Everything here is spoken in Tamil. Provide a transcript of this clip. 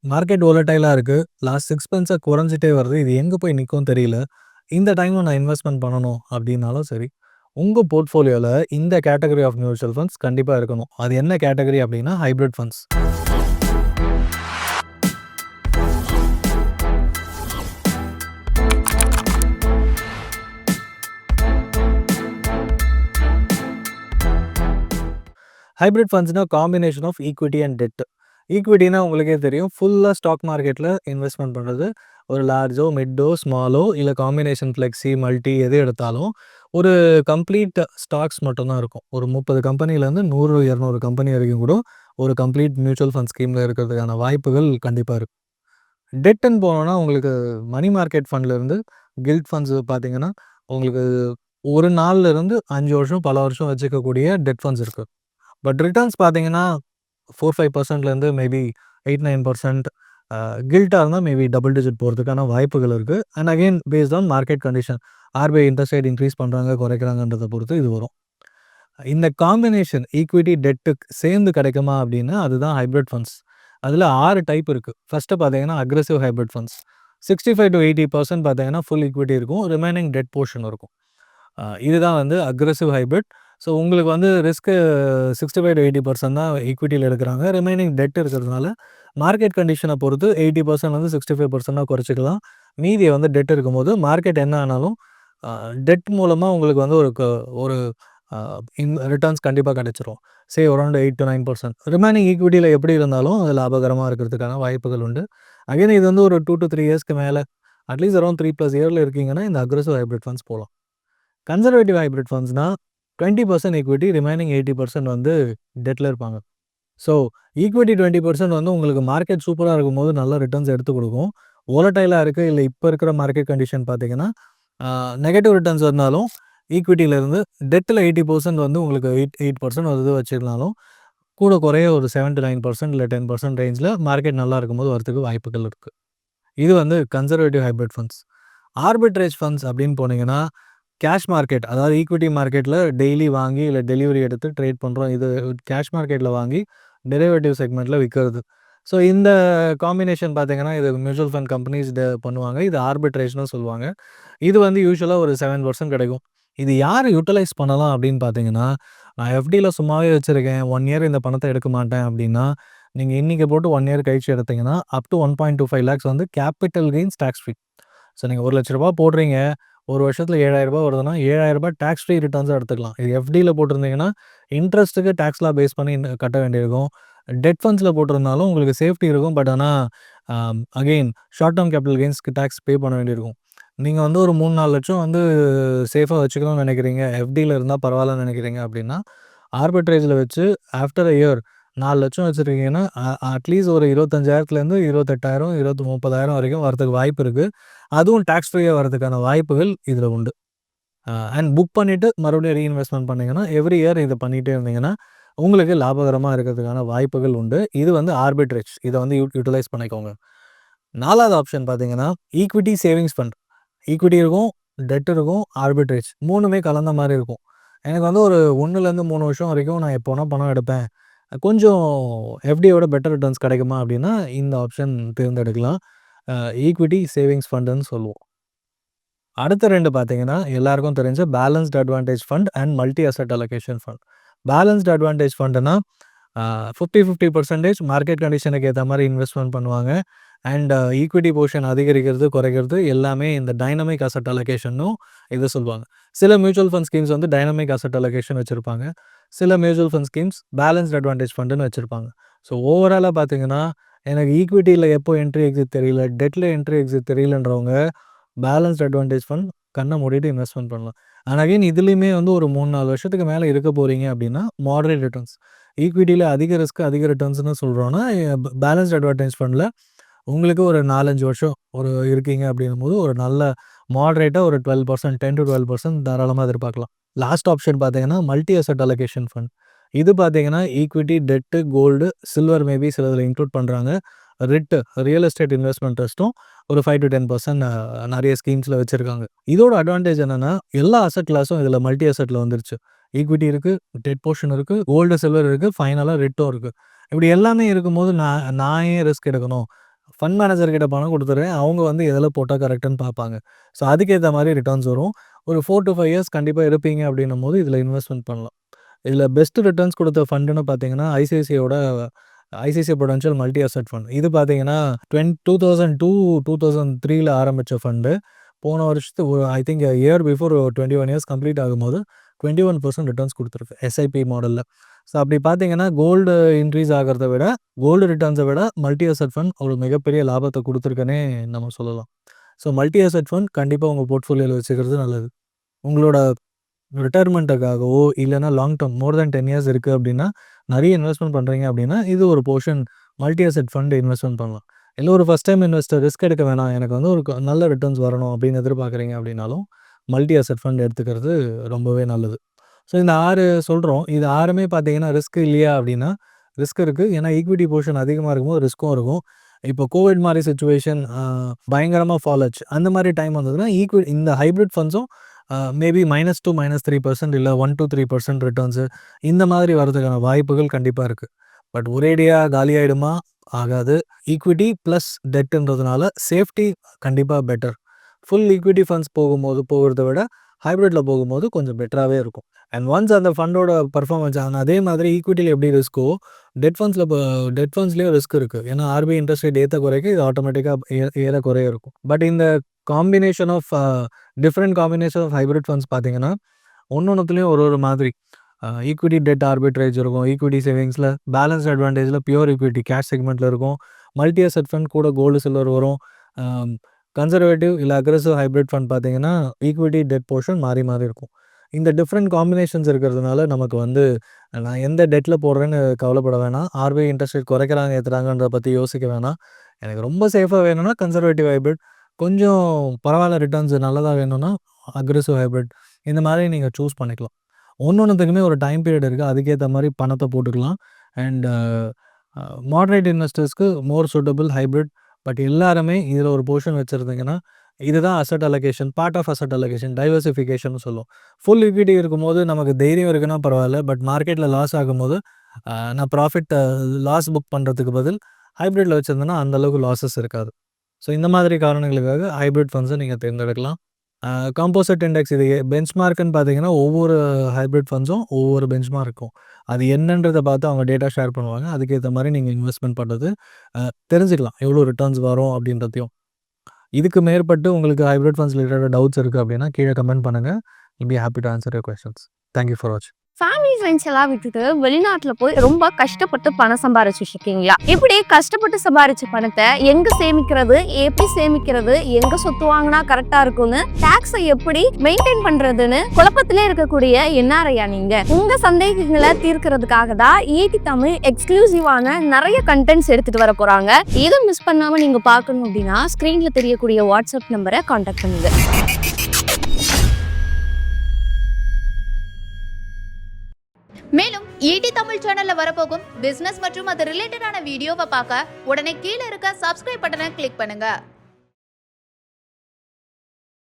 மார்க்கெட் வோலடைலா இருக்கு. லாஸ்ட் 6 மந்த்ஸா குறைஞ்சிட்டே வருது. இது எங்க போய் நிக்கும்னு தெரியல. இந்த டைம்ல நான் இன்வெஸ்ட்மென்ட் பண்ணணும் அப்டின்னாலும் சரி, உங்க போர்ட்ஃபோலியோல இந்த கேட்டகரி ஆஃப் மியூச்சுவல் ஃபண்ட்ஸ் கண்டிப்பா இருக்கணும். அது என்ன கேட்டகரி அப்டின்னா ஹைபிரிட் ஃபண்ட்ஸ். ஹைபிரிட் ஃபண்ட்ஸ்னா combination of equity and debt. ஈக்விட்டினா உங்களுக்கே தெரியும். ஃபுல்லா ஸ்டாக் மார்க்கெட்ல இன்வெஸ்ட்மென்ட் பண்றது. ஒரு லார்ஜோ, மிட்டோ, ஸ்மாலோ இல்ல காம்பினேஷன் ஃப்ளெக்ஸி, மல்டி எது எடுத்தாலும் ஒரு கம்ப்ளீட் ஸ்டாக்ஸ் மட்டும் தான் இருக்கும். ஒரு 30 கம்பெனிலேருந்து 100, 200 கம்பெனி வரைக்கும் கூட ஒரு கம்ப்ளீட் மியூச்சுவல் ஃபண்ட் ஸ்கீம்ல இருக்கிறதுக்கான வாய்ப்புகள் கண்டிப்பா இருக்கு. டெட்டுன்னு போனோம்னா உங்களுக்கு மணி மார்க்கெட் ஃபண்ட்லேருந்து கில்ட் ஃபண்ட்ஸ் பார்த்தீங்கன்னா, உங்களுக்கு 1 நாள்ல இருந்து 5 வருஷம், பல வருஷம் வச்சுக்கக்கூடிய டெட் ஃபண்ட்ஸ் இருக்கு. பட் ரிட்டர்ன்ஸ் பார்த்தீங்கன்னா 4, 5%லேருந்து மேபி 8, 9% கில்ட்டா இருந்தா மேபி டபுள் டிஜிட் போறதுக்கான வாய்ப்புகள் இருக்கு. And again based on market condition. RBI interest rate increase பண்றாங்க, குறைக்கிறாங்கன்றத பொறுத்து இது வரும். இந்த காம்பினேஷன் ஈக்விட்டி, டெட்டுக்கு சேர்ந்து கிடைக்குமா அப்டின்னா, அதுதான் ஹைபிரிட் ஃபண்ட்ஸ். அதுல 6 டைப் இருக்கு. ஃபர்ஸ்ட்டு பார்த்தீங்கன்னா, அக்ரெசிவ் ஹைபிரிட் ஃபண்ட்ஸ். 65-80% பார்த்தீங்கன்னா, ஃபுல் ஈக்விட்டி இருக்கும். ரிமைனிங் டெட் போர்ஷன் இருக்கும். இதுதான் வந்து அக்ரெசிவ் ஹைபிரிட். ஸோ உங்களுக்கு வந்து ரிஸ்க்கு 65-80% தான் ஈக்விட்டில எடுக்குறாங்க. ரிமைனிங் டெட் இருக்கிறதுனால, மார்க்கெட் கண்டிஷன பொறுத்து 80% வந்து 65%ஆ குறைச்சுக்கலாம். மீதிய வந்து டெட் இருக்கும்போது, மார்க்கெட் என்ன ஆனாலும் டெட் மூலமா உங்களுக்கு வந்து ஒரு அ ரிட்டர்ன்ஸ் கண்டிப்பா கிடைச்சிரும். அரவுண்ட் 8-9%. ரிமைனிங் ஈக்விட்டில எப்படி இருந்தாலும் அது லாபகரமா இருக்கிறதுக்கான வாய்ப்புகள் உண்டு. அகைன் இது வந்து ஒரு 2-3 இயர்ஸ்க்கு மேல அட்லீஸ்ட் அரவுண்ட் 3+ இயர்ல இருக்கீங்கன்னா, இந்த அக்ரெசிவ் ஹைபிரிட் ஃபண்ட்ஸ் போலாம். கன்சர்வேட்டிவ் ஹைபிரிட் ஃபண்ட்ஸ்னா 20% ஈக்விட்டி, ரிமைனிங் 80% வந்து டெட்ல இருப்பாங்க. ஸோ ஈக்விட்டி 20% வந்து உங்களுக்கு மார்க்கெட் சூப்பரா இருக்கும்போது நல்ல ரிட்டர்ன்ஸ் எடுத்துக் குடுக்கும். வோலடைலா இருக்கு, இல்ல இப்ப இருக்கிற மார்க்கெட் கண்டிஷன் பார்த்தீங்கன்னா, நெகட்டிவ் ரிட்டர்ன்ஸ் வந்தாலும் ஈக்விட்டில இருந்து டெட்ல 80% வந்து உங்களுக்கு 8% வந்து வச்சிருந்தாலும், கூட குறைய ஒரு 7-9% இல்ல 10% ரேஞ்ச்ல மார்க்கெட் நல்லா இருக்கும்போது வரதுக்கு வாய்ப்புகள் இருக்கு. இது வந்து conservative hybrid funds. Arbitrage funds அப்படின்னு போனீங்கன்னா, கேஷ் மார்க்கெட் அதாவது ஈக்விட்டி மார்க்கெட்ல டெய்லி வாங்கி இல்ல டெலிவரி எடுத்து ட்ரேட் பண்றோம். இது கேஷ் மார்க்கெட்ல வாங்கி டெரிவேட்டிவ் செக்மெண்ட்ல விக்கிறது. ஸோ இந்த காம்பினேஷன் பார்த்தீங்கன்னா, இது மியூச்சுவல் ஃபண்ட் கம்பெனிஸ் பண்ணுவாங்க. இது ஆர்பிட்ரேஜ்ன்னு சொல்லுவாங்க. இது வந்து யூசுவலா ஒரு 7% கிடைக்கும். இது யார் யுட்டிலைஸ் பண்ணலாம் அப்படின்னு பார்த்தீங்கன்னா, நான் எஃப்டில சும்மாவே வச்சிருக்கேன். 1 இயர் இந்த பணத்த எடுக்க மாட்டேன் அப்படின்னா, நீங்க இன்னைக்கு போட்டு 1 இயர் கழிச்சு எடுத்தீங்கன்னா, அப் டூ 1.25 லேக்ஸ் வந்து capital gains tax free. So நீங்க ரூ. 1,00,000 போடுறீங்க. ஒரு வருஷத்துல ரூ. 7,000 வருதுன்னா, ரூ. 7,000 டாக்ஸ் ஃப்ரீ ரிட்டர்ன்ஸா எடுத்துக்கலாம். இது எஃப்டில போட்டிருந்தீங்கன்னா, இன்ட்ரெஸ்ட்டுக்கு டாக்ஸ்லாம் பேஸ் பண்ணி கட்ட வேண்டியிருக்கும். டெட் ஃபண்ட்ஸ்ல போட்டிருந்தாலும் உங்களுக்கு சேஃப்டி இருக்கும். பட் ஆனா, அகைன் ஷார்ட் டெர்ம் கேபிட்டல் கெயின்ஸ்க்கு டாக்ஸ் பே பண்ண வேண்டியிருக்கும். நீங்க வந்து ஒரு 3, 4 லட்சம் வந்து சேஃபா வச்சுக்கணும்னு நினைக்கிறீங்க. எஃப்டில இருந்தா பரவாயில்லன்னு நினைக்கிறீங்க அப்படின்னா, ஆர்பிட்ரேஜ்ல வச்சு ஆஃப்டர் அ இயர் 4 லட்சம் வச்சிருக்கீங்கன்னா, அட்லீஸ்ட் ஒரு 25,000லேருந்து 28,000, 30,000 வரைக்கும் வரதுக்கு வாய்ப்பு இருக்கு. அதுவும் டாக்ஸ் ஃப்ரீயா வரதுக்கான வாய்ப்புகள் இதுல உண்டு. அண்ட் புக் பண்ணிட்டு மறுபடியும் ரீஇன்வெஸ்ட்மென்ட் பண்ணீங்கன்னா, எவ்ரி இயர் இத பண்ணிட்டே இருந்தீங்கன்னா, உங்களுக்கு லாபகரமா இருக்கிறதுக்கான வாய்ப்புகள் உண்டு. இது வந்து ஆர்பிட்ரேஜ். இத வந்து யுட்டிலைஸ் பண்ணிக்கோங்க. 4வது ஆப்ஷன் பார்த்தீங்கன்னா, ஈக்விட்டி சேவிங்ஸ் ஃபண்ட். ஈக்விட்டி இருக்கும், டெட் இருக்கும், ஆர்பிட்ரேஜ் 3மே கலந்த மாரி இருக்கும். எனக்கு வந்து ஒரு 1லேருந்து 3 வருஷம் வரைக்கும் நான் எப்போ வேணா பணம் எடுப்பேன். கொஞ்சம் எஃப்டியோட பெட்டர் ரிட்டர்ன்ஸ் கிடைக்குமா அப்படின்னா, இந்த ஆப்ஷன் தேர்ந்தெடுக்கலாம். ஈக்விட்டி சேவிங்ஸ் ஃபண்டுன்னு சொல்லுவோம். அடுத்த 2 பார்த்தீங்கன்னா, எல்லாருக்கும் தெரிஞ்ச balanced advantage fund and multi asset allocation fund. Balanced advantage ஃபண்டுனா 50-50% மார்க்கெட் கண்டிஷனுக்கு ஏத்த மாரி இன்வெஸ்ட்மென்ட் பண்ணுவாங்க. அண்ட் ஈக்விட்டி போர்ஷன் அதிகரிக்கிறது, குறைக்கிறது எல்லாமே இந்த டைனமிக் அசெட் அலோகேஷன்னும் இத சொல்லுவாங்க. சில மியூச்சுவல் ஃபண்ட் ஸ்கீம்ஸ் வந்து டைனமிக் அசெட் அலோகேஷன் வச்சிருப்பாங்க. சில mutual fund schemes balanced advantage ஃபண்டுன்னு வச்சிருப்பாங்க. ஸோ ஓவராலா பார்த்தீங்கன்னா, எனக்கு ஈக்விட்டில எப்போ என்ட்ரி எக்ஸிட் தெரியல, டெட்ல என்ட்ரி எக்ஸிட் தெரியலன்றவங்க பேலன்ஸ்ட் அட்வான்டேஜ் ஃபண்ட் கண்ண மூடிட்டு இன்வெஸ்ட்மென்ட் பண்ணலாம். அண்ட் அகைன் இதுலயுமே வந்து ஒரு 3, 4 வருஷத்துக்கு மேல இருக்க போறீங்க அப்படின்னா, மாடரேட் ரிட்டர்ன்ஸ். ஈக்விட்டில அதிக ரிஸ்க், அதிக ரிட்டர்ன்ஸ்ன்னு சொல்றோம்னா, பேலன்ஸ்ட் அட்வான்டேஜ் ஃபண்ட்ல உங்களுக்கு ஒரு 4, 5 வருஷம் இருக்கீங்க அப்படின்னும்போது, ஒரு நல்ல மாடரேட்டா ஒரு 12% 10-12% தாராளமா எதிர்பார்க்கலாம். லாஸ்ட் ஆப்ஷன் பார்த்தீங்கன்னா, மல்டி அசெட் அலோகேஷன் ஃபண்ட். இது பார்த்தீங்கன்னா, equity, debt, gold, silver maybe சிலதுல இன்க்ளூட் பண்றாங்க. ரியல் எஸ்டேட் இன்வெஸ்ட்மென்ட் ட்ரஸ்ட்டும் ஒரு 5-10% நெறைய ஸ்கீம்ஸ்ல வச்சிருக்காங்க. இதோட அட்வான்டேஜ் என்னன்னா, எல்லா அசெட் கிளாஸும் இதுல மல்டி அசெட்ல வந்துருச்சு. ஈக்விட்டி இருக்கு, டெட் போர்ஷன் இருக்கு, கோல்டு, சில்வர் இருக்கு, ஃபைனலா ரெட்டும் இருக்கு. இப்படி எல்லாமே இருக்கும்போது நான் நான் ஏன் ரிஸ்க் எடுக்கணும்? ஃபண்ட் மேனேஜர் கிட்ட பணம் குடுத்துடுறேன். அவங்க வந்து எதில போட்டா கரெக்ட்டுன்னு பார்ப்பாங்க. ஸோ அதுக்கேத்த மாரி ரிட்டர்ன்ஸ் வரும். ஒரு 4 to 5 இயர்ஸ் கண்டிப்பா இருப்பீங்க அப்படின்னும்போது இதில இன்வெஸ்ட்மென்ட் பண்ணலாம். இதில பெஸ்ட் ரிட்டர்ன்ஸ் குடுத்த ஃபண்டுன்னு பார்த்தீங்கன்னா, ICICI prudential multi asset fund. இது பார்த்தீங்கன்னா 2002, 2003ல ஆரம்பிச்ச ஃபண்டு. போன வருஷத்து I think year before 21 years complete ஆகும்போது 21% ரிட்டர்ன்ஸ் குடுத்துருக்கு. எஸ்ஐபி மாடல்ல. ஸோ அப்படி பார்த்தீங்கன்னா, கோல்டு இன்க்ரீஸ் ஆகுறத விட, கோல்டு ரிட்டர்ன்ஸ விட மல்டி அசெட் ஃபண்ட் ஒரு மிகப்பெரிய லாபத்த குடுத்துருக்குன்னே நம்ம சொல்லலாம். ஸோ மல்டி அசெட் ஃபண்ட் கண்டிப்பா உங்க போர்ட்ஃபோலியோல வச்சுக்கிறது நல்லது. உங்களோட ரிட்டயர்மென்ட்டுக்காகவோ, இல்லன்னா லாங் டெர்ம் மோர் தென் 10 இயர்ஸ் இருக்கு அப்படின்னா, நெறைய இன்வெஸ்ட்மென்ட் பண்றீங்க அப்படின்னா, இது ஒரு portion multi asset fund investment பண்ணலாம். இல்ல ஒரு ஃபர்ஸ்ட் டைம் இன்வெஸ்டர் ரிஸ்க் எடுக்க வேணாம். எனக்கு வந்து ஒரு நல்ல ரிட்டர்ன்ஸ் வரணும் அப்படின்னு எதிர்பார்க்குறீங்க அப்படின்னாலும், மல்டி அசெட் ஃபண்ட் எடுத்துக்கிறது ரொம்பவே நல்லது. ஸோ இந்த 6 சொல்றோம். இது 6மே பார்த்தீங்கன்னா ரிஸ்க் இல்லையா அப்படின்னா, ரிஸ்க் இருக்கு. ஏன்னா ஈக்விட்டி போர்ஷன் அதிகமா இருக்கும்போது ரிஸ்க்கும் இருக்கும். இப்போ கோவிட் மாரி சிச்சுவேஷன் பயங்கரமா ஃபால் ஆச்சு. அந்த மாரி டைம் வந்ததுன்னா, இந்த ஹைபிரிட் ஃபண்ட்ஸும் மேபி -2 -3% இல்ல 1-3% ரிட்டர்ன்ஸு இந்த மாதிரி வரதுக்கான வாய்ப்புகள் கண்டிப்பா இருக்கு. பட் ஒரேடியா காலியாயிடுமா? ஆகாது. ஈக்விட்டி பிளஸ் டெட்ன்றதுனால சேஃப்டி கண்டிப்பா பெட்டர். ஃபுல் ஈக்விட்டி ஃபண்ட்ஸ் போகுறத விட ஹைபிரிட்ல போகும்போது கொஞ்சம் பெட்டராவே இருக்கும். அண்ட் ஒன்ஸ் அந்த ஃபண்டோட பெர்ஃபார்மன்ஸ் அதே மாதிரி ஈக்விட்டில எப்படி ரிஸ்க்கோ, டெட் ஃபண்ட்ஸ்லயும் ரிஸ்க் இருக்கு. ஏன்னா ஆர்பிஐ இன்ட்ரெஸ்ட் ரேட் ஏத்த குறைக்க இது ஆட்டோமேட்டிக்கா ஏற குறைய இருக்கும். பட் இந்த combination of different combination of hybrid funds பார்த்தீங்கன்னா, ஒன்னொன்னுத்துலயும் ஒரு மாதிரி ஈக்விட்டி டெட் ஆர்பிட்ரேஜ் இருக்கும். ஈக்விட்டி சேவிங்ஸ்ல பேலன்ஸ்ட் அட்வான்டேஜ்ல பியூர் ஈக்விட்டி கேஷ் செக்மெண்ட்ல இருக்கும். மல்டி அசெட் ஃபண்ட் கூட கோல்டு, சில்வர் வரும். கன்சர்வேட்டிவ் இல்ல அக்ரெசிவ் ஹைபிரிட் ஃபண்ட் பார்த்தீங்கன்னா, ஈக்விட்டி டெட் போர்ஷன் மாறி மாறி இருக்கும். இந்த டிஃபரெண்ட் காம்பினேஷன்ஸ் இருக்கிறதுனால நமக்கு வந்து நான் எந்த டெட்ல போடுறேன்னு கவலைப்பட வேணாம். ஆர்பிஐ இன்ட்ரெஸ்ட் ரேட் குறைக்கிறாங்க, ஏத்துறாங்கன்றத பத்தி யோசிக்க வேணாம். எனக்கு ரொம்ப சேஃபா வேணும்னா கன்சர்வேட்டிவ் ஹைபிரிட். கொஞ்சம் பரவாயில்ல ரிட்டர்ன்ஸ் நல்லதா வேணும்னா அக்ரெசிவ் ஹைபிரிட். இந்த மாதிரி நீங்க சூஸ் பண்ணிக்கலாம். ஒன்னொன்னுத்துக்குமே ஒரு டைம் பீரியட் இருக்கு. அதுக்கேத்த மாரி பணத்த போட்டுக்கலாம். அண்ட் மாடரேட் இன்வெஸ்டர்ஸ்க்கு மோர் சூட்டபிள் ஹைபிரிட். பட் எல்லாருமே இதில ஒரு போர்ஷன் வச்சிருந்தீங்கன்னா, இதுதான் asset allocation, part of asset allocation, டைவர்சிஃபிகேஷன்னு சொல்லுவோம். ஃபுல் ஈக்விட்டி இருக்கும்போது நமக்கு தைரியம் இருக்குன்னா பரவாயில்ல. பட் மார்க்கெட்ல லாஸ் ஆகும்போது நான் லாஸ் புக் பண்றதுக்கு பதில் ஹைபிரிட்ல வச்சிருந்தேன்னா அந்த அளவுக்கு லாஸஸ் இருக்காது. ஸோ இந்த மாதிரி காரணங்களுக்காக ஹைபிரிட் ஃபண்ட்ஸ நீங்க தேர்ந்தெடுக்கலாம். காம்போசிட் இண்டெக்ஸ் இது பெஞ்ச்மார்க்ன்னு பார்த்தீங்கன்னா, ஒவ்வொரு ஹைபிரிட் ஃபண்ட்ஸும் ஒவ்வொரு பெஞ்ச்மார்க் இருக்கும். அது என்னன்றத பார்த்து அவங்க டேட்டா ஷேர் பண்ணுவாங்க. அதுக்கேத்த மாரி நீங்க இன்வெஸ்ட்மென்ட் பண்றது தெரிஞ்சுக்கலாம். எவ்வளோ ரிட்டர்ன்ஸ் வரும் அப்படின்றதையும். இதுக்கு மேற்பட்டு உங்களுக்கு ஹைபிரிட் ஃபண்ட்ஸ் ரிலேட்டட் டவுட்ஸ் இருக்கு அப்படின்னா, கீழ கமெண்ட் பண்ணுங்க. Will be happy to answer your questions. Thank you for வாட்சிங். ஃபேமிலி ஃப்ரெண்ட்ஸ் எல்லாம் விட்டுட்டு வெளிநாட்டுல போய் ரொம்ப கஷ்டப்பட்டு பணம் சம்பாரிச்சுட்டு இருக்கீங்களா? இப்படி கஷ்டப்பட்டு சம்பாரிச்ச பணத்தை எங்க சேமிக்கிறது, எப்படி சேமிக்கிறது, எங்க சொத்து வாங்கினா கரெக்டா இருக்கும்னு, டாக்ஸை எப்படி மெயின்டைன் பண்றதுன்னு குழப்பத்திலே இருக்கக்கூடிய என்ஆர்ஐயா நீங்க? உங்க சந்தேகங்களை தீர்க்கிறதுக்காக தான் ஈடி தமிழ் எக்ஸ்க்ளூசிவான நிறைய கண்டென்ட்ஸ் எடுத்துட்டு வர போறாங்க. இதை மிஸ் பண்ணாம நீங்க பார்க்கணும் அப்படின்னா ஸ்கிரீன்ல தெரியக்கூடிய வாட்ஸ்அப் நம்பரை கான்டாக்ட் பண்ணுங்க. மேலும் ஈடி தமிழ் சேனல்ல வரப்போகும் பிசினஸ் மற்றும் அது ரிலேட்டடான வீடியோவை பார்க்க உடனே கீழே இருக்க சப்ஸ்கிரைப் பட்டனை கிளிக் பண்ணுங்க.